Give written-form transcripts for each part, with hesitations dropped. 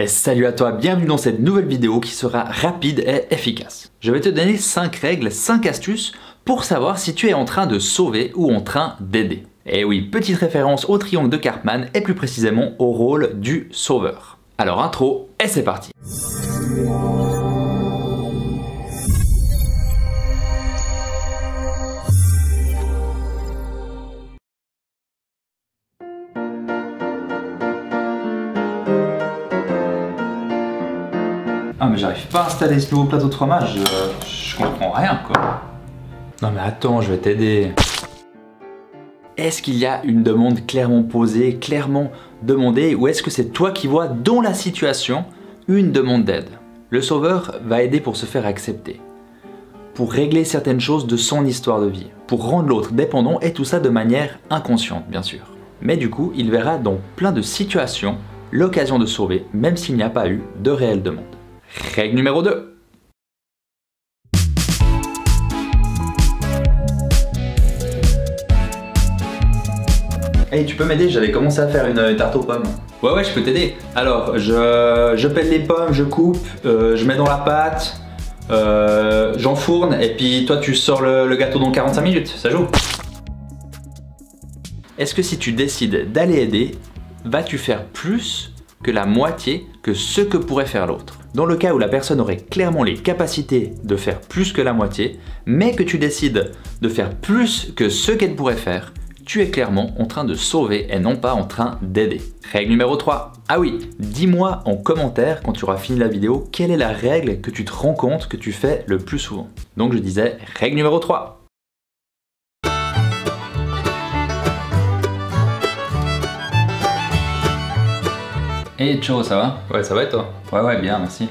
Et salut à toi, bienvenue dans cette nouvelle vidéo qui sera rapide et efficace. Je vais te donner 5 règles, 5 astuces pour savoir si tu es en train de sauver ou en train d'aider. Et oui, petite référence au triangle de Karpman et plus précisément au rôle du sauveur. Alors intro, et c'est parti. Ah mais j'arrive pas à installer ce nouveau plateau de fromage, je comprends rien quoi. Non mais attends, je vais t'aider. Est-ce qu'il y a une demande clairement posée, clairement demandée, ou est-ce que c'est toi qui vois dans la situation une demande d'aide? Le sauveur va aider pour se faire accepter, pour régler certaines choses de son histoire de vie, pour rendre l'autre dépendant et tout ça de manière inconsciente bien sûr. Mais du coup, il verra dans plein de situations l'occasion de sauver même s'il n'y a pas eu de réelle demande. Règle numéro 2. Hey, tu peux m'aider? J'avais commencé à faire une tarte aux pommes. Ouais, je peux t'aider. Alors, je pèle les pommes, je coupe, je mets dans la pâte, j'enfourne et puis toi tu sors le gâteau dans 45 minutes, ça joue? Est-ce que si tu décides d'aller aider, vas-tu faire plus que la moitié que ce que pourrait faire l'autre? Dans le cas où la personne aurait clairement les capacités de faire plus que la moitié, mais que tu décides de faire plus que ce qu'elle pourrait faire, tu es clairement en train de sauver et non pas en train d'aider. Règle numéro 3. Ah oui, dis-moi en commentaire quand tu auras fini la vidéo, quelle est la règle que tu te rends compte que tu fais le plus souvent. Donc je disais, règle numéro 3. Hey ciao, ça va? Ouais, ça va et toi? Ouais, bien, merci.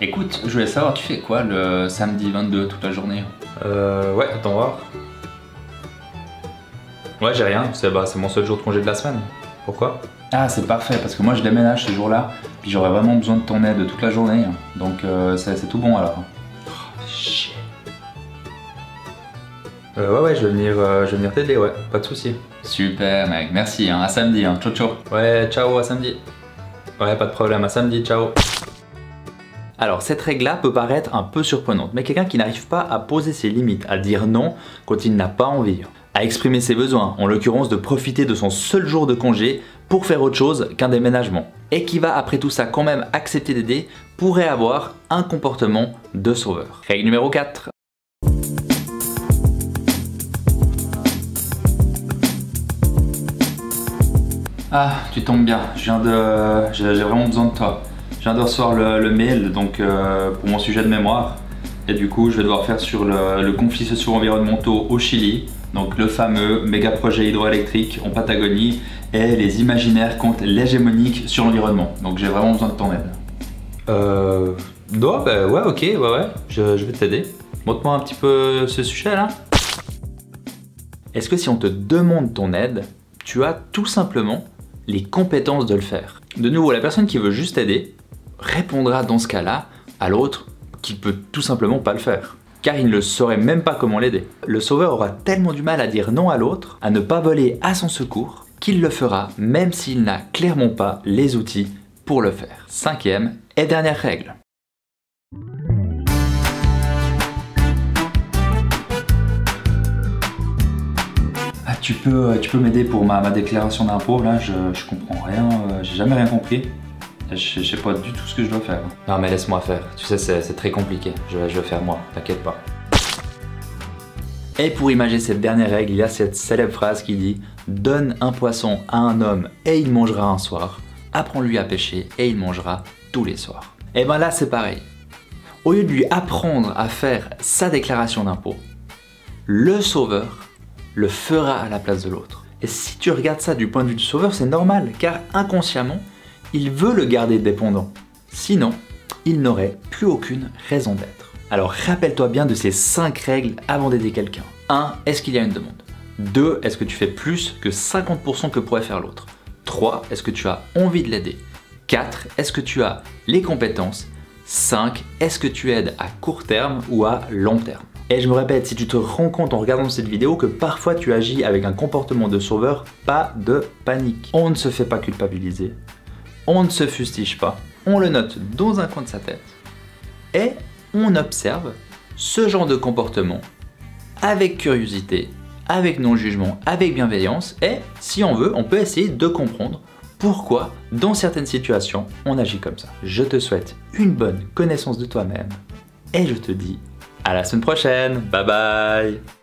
Écoute, je voulais savoir, tu fais quoi le samedi 22 toute la journée? Ouais, attends voir. Ouais, j'ai rien, c'est mon seul jour de congé de la semaine. Pourquoi? Ah, c'est parfait, parce que moi je déménage ce jour-là, puis j'aurais vraiment besoin de ton aide toute la journée. Donc c'est tout bon alors. Oh, shit. Ouais, je vais venir t'aider, ouais, pas de soucis. Super mec, merci, hein, à samedi, hein. Ciao. Ouais, ciao, à samedi. Ouais, pas de problème, à samedi, ciao. Alors cette règle-là peut paraître un peu surprenante, mais quelqu'un qui n'arrive pas à poser ses limites, à dire non quand il n'a pas envie, à exprimer ses besoins, en l'occurrence de profiter de son seul jour de congé pour faire autre chose qu'un déménagement, et qui va après tout ça quand même accepter d'aider, pourrait avoir un comportement de sauveur. Règle numéro 4. Ah, tu tombes bien, j'ai vraiment besoin de toi. Je viens de recevoir le mail donc, pour mon sujet de mémoire. Et du coup, je vais devoir faire sur le conflit socio-environnementaux au Chili. Donc le fameux méga projet hydroélectrique en Patagonie et les imaginaires contre l'hégémonique sur l'environnement. Donc j'ai vraiment besoin de ton aide. Ouais, ok, je vais t'aider. Montre-moi un petit peu ce sujet là. Est-ce que si on te demande ton aide, tu as tout simplement les compétences de le faire? De nouveau, la personne qui veut juste aider répondra dans ce cas-là à l'autre qui peut tout simplement pas le faire, car il ne saurait même pas comment l'aider. Le sauveur aura tellement du mal à dire non à l'autre, à ne pas voler à son secours, qu'il le fera même s'il n'a clairement pas les outils pour le faire. 5e et dernière règle. Tu peux m'aider pour ma déclaration d'impôt, là, je comprends rien, j'ai jamais rien compris. Je sais pas du tout ce que je dois faire. Non mais laisse-moi faire, tu sais c'est très compliqué, je vais faire moi, t'inquiète pas. Et pour imager cette dernière règle, il y a cette célèbre phrase qui dit « Donne un poisson à un homme et il mangera un soir, apprends-lui à pêcher et il mangera tous les soirs. » Et ben là c'est pareil. Au lieu de lui apprendre à faire sa déclaration d'impôt, le sauveur le fera à la place de l'autre. Et si tu regardes ça du point de vue du sauveur, c'est normal, car inconsciemment, il veut le garder dépendant. Sinon, il n'aurait plus aucune raison d'être. Alors rappelle-toi bien de ces 5 règles avant d'aider quelqu'un. 1. Est-ce qu'il y a une demande? 2. Est-ce que tu fais plus que 50% que pourrait faire l'autre? 3. Est-ce que tu as envie de l'aider? 4. Est-ce que tu as les compétences? 5. Est-ce que tu aides à court terme ou à long terme? Et je me répète, si tu te rends compte en regardant cette vidéo que parfois tu agis avec un comportement de sauveur, pas de panique. On ne se fait pas culpabiliser, on ne se fustige pas. on le note dans un coin de sa tête et on observe ce genre de comportement avec curiosité, avec non-jugement, avec bienveillance et si on veut, on peut essayer de comprendre pourquoi dans certaines situations on agit comme ça. Je te souhaite une bonne connaissance de toi-même et je te dis à la semaine prochaine. Bye bye.